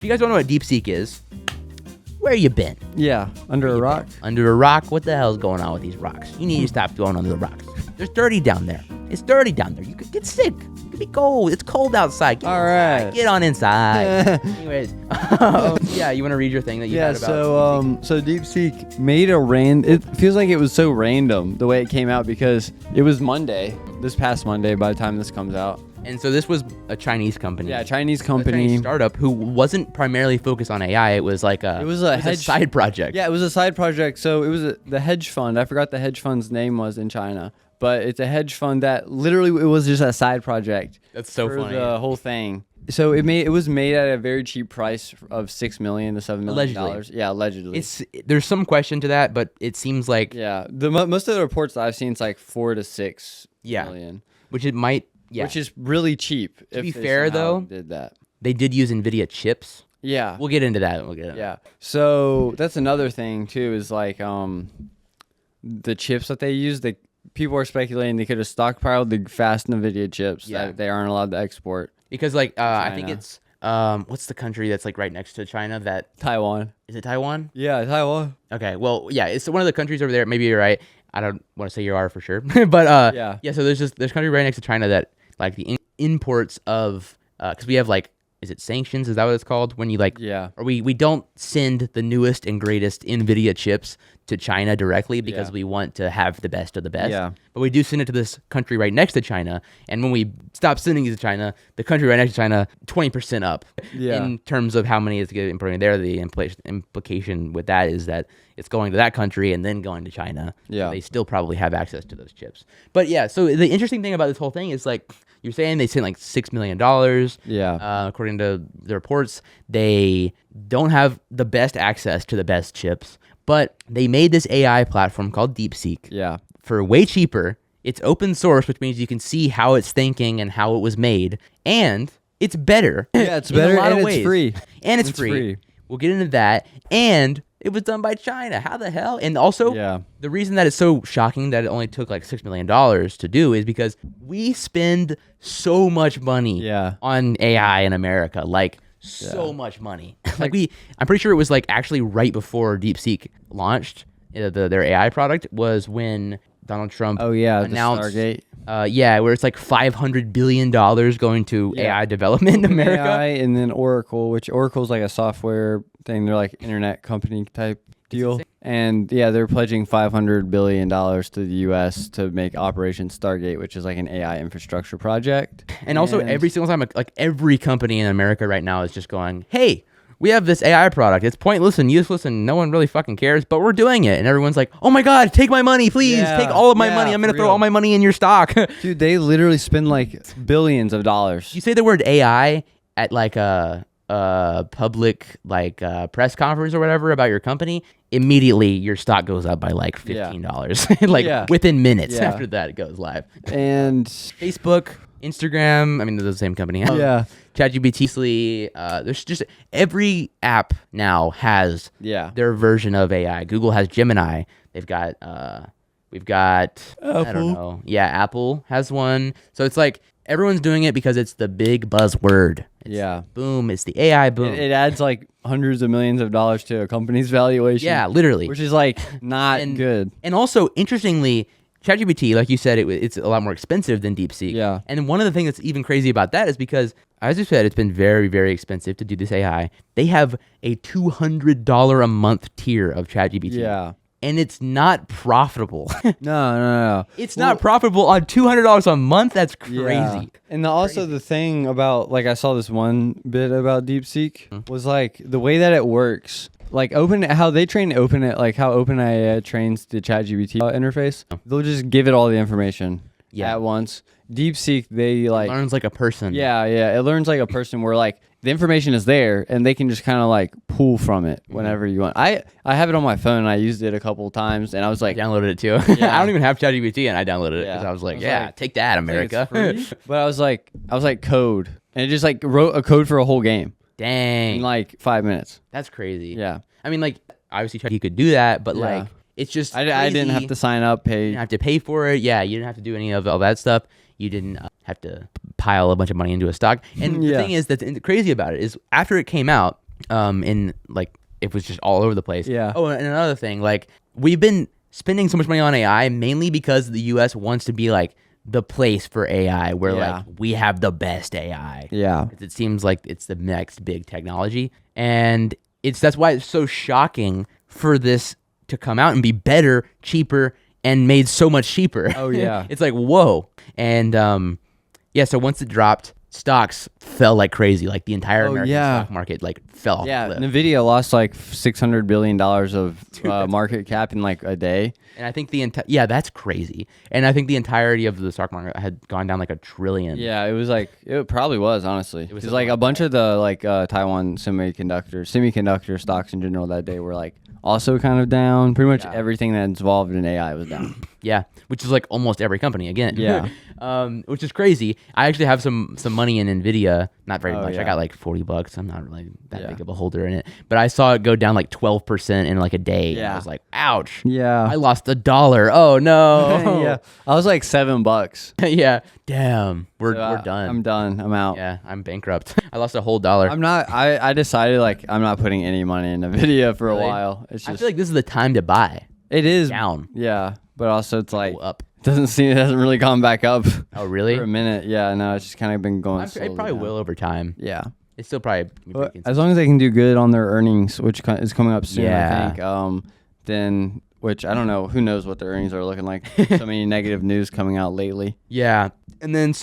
If you guys don't know what DeepSeek is, where you been? Yeah, under a rock. Under a rock? What the hell's going on with these rocks? You need to stop going under the rocks. There's dirty down there. It's dirty down there. You could get sick. You could be cold. It's cold outside. Get All inside. right. Get on inside. Anyways, yeah, you want to read your thing that you had about? So DeepSeek made it feels like it was so random the way it came out because it was this past Monday by the time this comes out. And so this was a Chinese company. Yeah, Chinese A company. Chinese startup who wasn't primarily focused on AI. It was like a side project. Yeah, it was a side project. So it was the hedge fund. I forgot the hedge fund's name was in China, but it's a hedge fund that literally it was just a side project. That's so for funny. The whole thing. So it was made at a very cheap price of $6 million to $7 million. Allegedly. Yeah, allegedly. There's some question to that, but it seems like most of the reports that I've seen it's like 4 to 6 million. Which it might. Yeah. Which is really cheap. To be fair, though, did that. They did use NVIDIA chips. Yeah. We'll get into that. Yeah. So that's another thing too is like the chips that they use. People are speculating they could have stockpiled the fast NVIDIA chips that they aren't allowed to export. Because I think it's what's the country that's like right next to China? Taiwan. Is it Taiwan? Yeah, Taiwan. Okay. Well, yeah, it's one of the countries over there. Maybe you're right. I don't want to say you are for sure, but yeah. So there's a country right next to China that like the imports of because we have like, is it sanctions? Is that what it's called? When you or we don't send the newest and greatest NVIDIA chips to China directly because we want to have the best of the best. Yeah. But we do send it to this country right next to China, and when we stop sending it to China, the country right next to China 20% up in terms of how many is getting imported there. The implication with that is that it's going to that country and then going to China. Yeah. So they still probably have access to those chips. But yeah, so the interesting thing about this whole thing is like you're saying they sent like $6 million. Yeah. According to the reports, they don't have the best access to the best chips, but they made this AI platform called DeepSeek. Yeah. For way cheaper. It's open source, which means you can see how it's thinking and how it was made, and it's better. Yeah, it's better, in a lot and of it's ways. free. And it's free. We'll get into that. And it was done by China. How the hell? And also, the reason that it's so shocking that it only took like $6 million to do is because we spend so much money on AI in America. Like, so much money. I'm pretty sure it was like actually right before DeepSeek launched their AI product was when Donald Trump announced the Stargate. Where it's like $500 billion going to AI development in America. AI and then Oracle, which Oracle's like a software thing. They're like internet company type deal. And they're pledging $500 billion to the U.S. to make Operation Stargate, which is like an AI infrastructure project. And also every single time, like every company in America right now is just going, hey, we have this AI product. It's pointless and useless and no one really fucking cares, but we're doing it. And everyone's like, oh my God, take my money, please. Take all of my money. I'm going to throw all my money in your stock. Dude, they literally spend like billions of dollars. You say the word AI at like a public press conference or whatever about your company, immediately your stock goes up by like $15. Within minutes after that it goes live. And Facebook, Instagram, I mean, they're the same company. ChatGPT, there's just every app now has their version of AI. Google has Gemini. We've got Apple. I don't know. Yeah, Apple has one. So it's like everyone's doing it because it's the big buzzword. Boom. It's the AI boom. It adds like hundreds of millions of dollars to a company's valuation. Yeah, literally. Which is like not good. And also, interestingly, ChatGPT, like you said, it's a lot more expensive than DeepSeek. Yeah. And one of the things that's even crazy about that is because, as you said, it's been very, very expensive to do this AI. They have a $200 a month tier of ChatGPT. Yeah. And it's not profitable. No. It's not profitable on $200 a month. That's crazy. Yeah. And also the thing about, like, I saw this one bit about DeepSeek was like the way that it works. Like how they train OpenAI, like how OpenAI trains the ChatGPT interface. They'll just give it all the information at once. DeepSeek, it learns like a person. Yeah, it learns like a person where like the information is there and they can just kind of like pull from it whenever you want. I have it on my phone and I used it a couple of times and I was like, I downloaded it too. I don't even have ChatGPT and I downloaded it because I was like, take that, America. But I was like code, and it just like wrote a code for a whole game. Dang. In like 5 minutes. That's crazy. Yeah. I mean, like, obviously he could do that, but like, it's just I didn't have to sign up, pay. You didn't have to pay for it. Yeah, you didn't have to do any of all that stuff. You didn't have to pile a bunch of money into a stock. And the thing is that's crazy about it is after it came out, in like it was just all over the place. Yeah. Oh, and another thing, like we've been spending so much money on AI mainly because the U.S. wants to be like the place for AI, where like we have the best AI. Yeah. It seems like it's the next big technology, and that's why it's so shocking for this to come out and be better, cheaper, and made so much cheaper. Oh yeah. It's like whoa. And so once it dropped, stocks fell like crazy. Like the entire American stock market like fell off the cliff. Nvidia lost like $600 billion of market cap in like a day. And I think that's crazy. And I think the entirety of the stock market had gone down like $1 trillion. Yeah, it was like, it probably was, honestly. It was like a bunch of the like Taiwan semiconductor stocks in general that day were like also kind of down. Pretty much everything that's involved in AI was down. Yeah, which is like almost every company again. Yeah. Which is crazy. I actually have some money in Nvidia. Not very much. Yeah. I got like $40. I'm not really that big of a holder in it. But I saw it go down like 12% in like a day. Yeah. And I was like, ouch. Yeah. I lost $1. Oh no. Yeah. I was like $7. Yeah. Damn. We're done. I'm done. I'm out. Yeah. I'm bankrupt. I lost a whole $1. I'm not. I decided like I'm not putting any money in Nvidia for Really? a while. It's just. I feel like this is the time to buy. It is down. Yeah, but also it's like up. It hasn't really gone back up. Oh really? For a minute. Yeah. No, it's just kind of been going. It probably will over time. Yeah. It's still probably as long as they can do good on their earnings, which is coming up soon. Yeah. I think. Then. Which I don't know. Who knows what their earnings are looking like? So many negative news coming out lately. Yeah. And then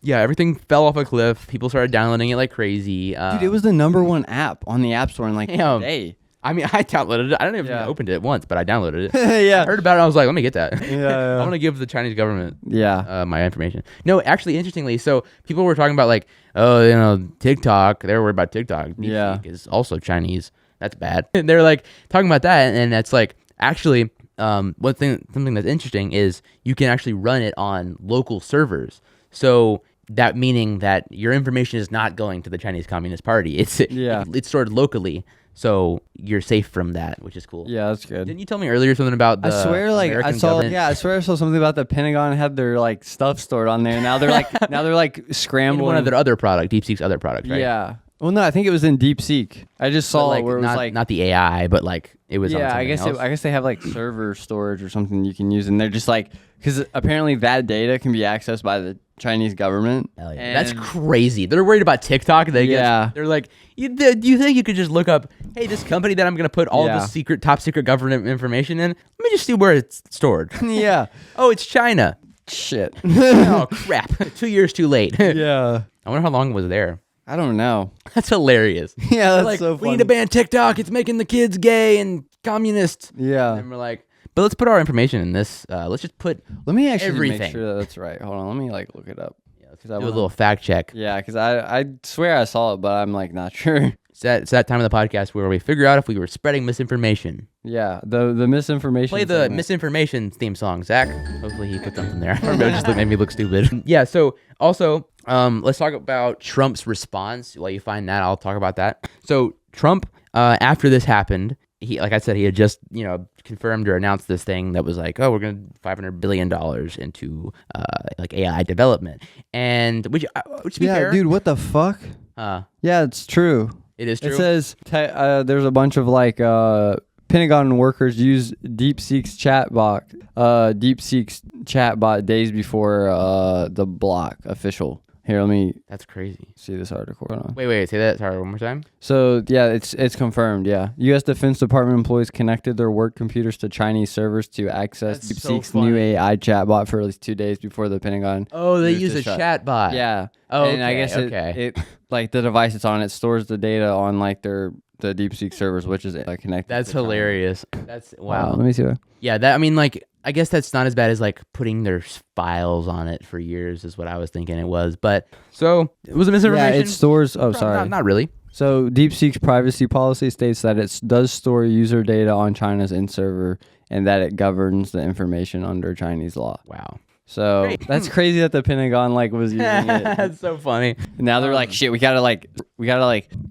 everything fell off a cliff. People started downloading it like crazy. Dude, it was the #1 app on the App Store in like a day. I mean, I downloaded it. I don't even think I opened it once, but I downloaded it. Yeah. I heard about it. I was like, let me get that. Yeah. I want to give the Chinese government my information. No, actually, interestingly, so people were talking about like, oh, TikTok. They were worried about TikTok. DeepSeek is also Chinese. That's bad. And they're like talking about that, and that's like actually something that's interesting is you can actually run it on local servers. So that meaning that your information is not going to the Chinese Communist Party. It's stored locally. So you're safe from that, which is cool. Yeah, that's good. Didn't you tell me earlier something about the I swear I saw something about the Pentagon had their like stuff stored on there. Now they're like scrambling. In one of their other product, DeepSeek's other product, right? Yeah. Well, no, I think it was in DeepSeek. I just saw it where it was like not the AI, but like it was. Yeah, I guess they have like server storage or something you can use, and they're just like because apparently that data can be accessed by the Chinese government. Hell yeah. That's crazy. They're worried about TikTok. They're like, do you think you could just look up, hey, this company that I'm going to put all the top secret government information in, let me just see where it's stored. Yeah. Oh, it's China. Shit. Oh, crap. 2 years too late. Yeah. I wonder how long it was there. I don't know. That's hilarious. Yeah, that's like, so funny. We need to ban TikTok. It's making the kids gay and communist. Yeah. And we're like, but let's put our information in this. Let's just put Let me actually everything. make sure that's right. Hold on. Let me like look it up. Yeah, let's do a little fact check. Yeah, because I swear I saw it, but I'm like not sure. It's that time of the podcast where we figure out if we were spreading misinformation. Yeah, the misinformation. Play the misinformation theme song, Zach. Hopefully he put something there. Or maybe it just made me look stupid. Yeah. So also, let's talk about Trump's response. While you find that, I'll talk about that. So Trump, after this happened, he, like I said, he had just confirmed or announced this thing that was like, oh, we're going to $500 billion into like AI development, and which to be fair, dude, what the fuck? Yeah, it's true. It is true. It says there's a bunch of like Pentagon workers use DeepSeek's chatbot days before the block official. Here, let me. That's crazy. See this article. Hold on. Wait. Say that. Sorry, one more time. So yeah, it's confirmed. Yeah, U.S. Defense Department employees connected their work computers to Chinese servers to access DeepSeek's new AI chatbot for at least 2 days before the Pentagon. Oh, they use a chatbot. Yeah. Oh, and I guess it like the device it's on, it stores the data on like the DeepSeek servers, which is connected. That's hilarious. That's wow. Let me see. Yeah, I guess that's not as bad as like putting their files on it for years is what I was thinking it was. But so it was a misinformation. Yeah, it stores. Oh, sorry. Not really. So DeepSeek's privacy policy states that it does store user data on China's in-server and that it governs the information under Chinese law. Wow. So that's crazy that the Pentagon was using it. That's so funny. Now they're like, shit, we gotta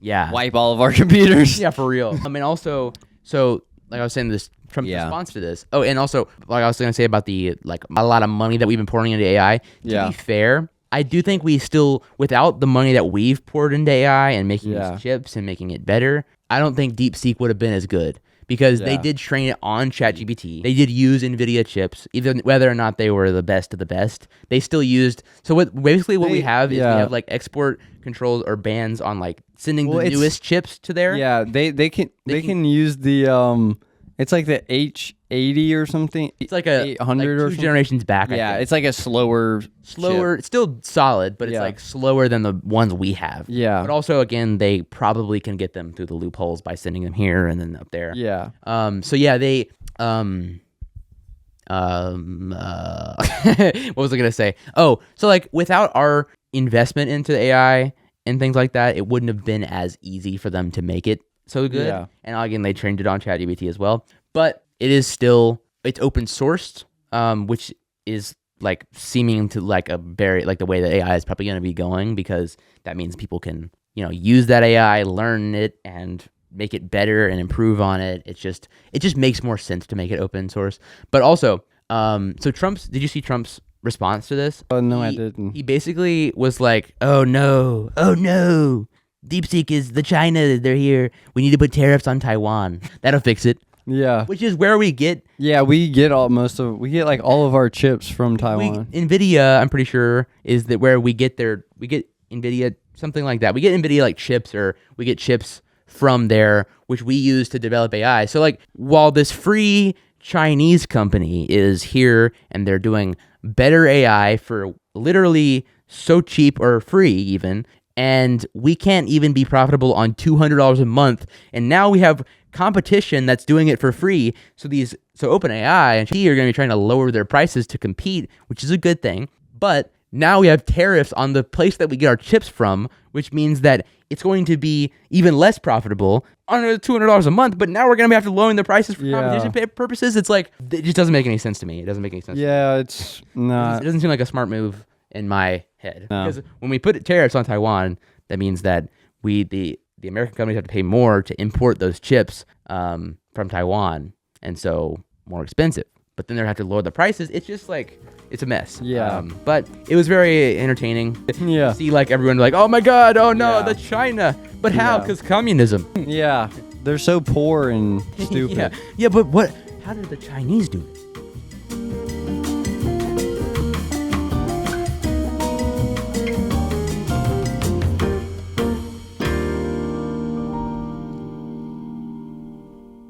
yeah, wipe all of our computers. Yeah, for real. I mean, also, so like I was saying, this Trump's response to this. Oh, and also, like I was gonna say about the a lot of money that we've been pouring into AI. To be fair, I do think we still, without the money that we've poured into AI and making these chips and making it better, I don't think DeepSeek would have been as good. Because they did train it on ChatGPT. They did use NVIDIA chips, even whether or not they were the best of the best. They still used. So what we have is we have like export controls or bans on like sending the newest chips to there. Yeah, they can use the it's like the H80 or something. It's like a 800 or two generations back. Yeah, it's like a slower. It's still solid, but it's like slower than the ones we have. Yeah. But also, again, they probably can get them through the loopholes by sending them here and then up there. Yeah. So yeah, they what was I gonna say? Oh, so like without our investment into AI and things like that, it wouldn't have been as easy for them to make it so good. Yeah. And again, they trained it on ChatGPT as well. But it is still, it's open sourced, which is like seeming to like a very, like the way that AI is probably going to be going, because that means people can, use that AI, learn it, and make it better and improve on it. It just makes more sense to make it open source. But also, so did you see Trump's response to this? Oh, no, I didn't. He basically was like, oh no, DeepSeek is the China. They're here. We need to put tariffs on Taiwan. That'll fix it. Yeah. Which is where we get. Yeah, we get like all of our chips from Taiwan. NVIDIA, I'm pretty sure, is that where we get NVIDIA, something like that. We get NVIDIA like chips, or we get chips from there, which we use to develop AI. So like, while this free Chinese company is here and they're doing better AI for literally so cheap or free even, and we can't even be profitable on $200 a month. And now we have competition that's doing it for free. So OpenAI and ChatGPT are going to be trying to lower their prices to compete, which is a good thing. But now we have tariffs on the place that we get our chips from, which means that it's going to be even less profitable on $200 a month. But now we're going to have to lower the prices for competition purposes. It's like, it just doesn't make any sense to me. It doesn't make any sense. Yeah, it's not. It doesn't seem like a smart move in my head. No. Because when we put tariffs on Taiwan, that means that the American companies have to pay more to import those chips from Taiwan, and so more expensive. But then they have to lower the prices. It's just like, it's a mess. Yeah. But it was very entertaining. Yeah. See like everyone like, oh my God, oh no, that's China. But how? Because communism. Yeah. They're so poor and stupid. Yeah, but how did the Chinese do it?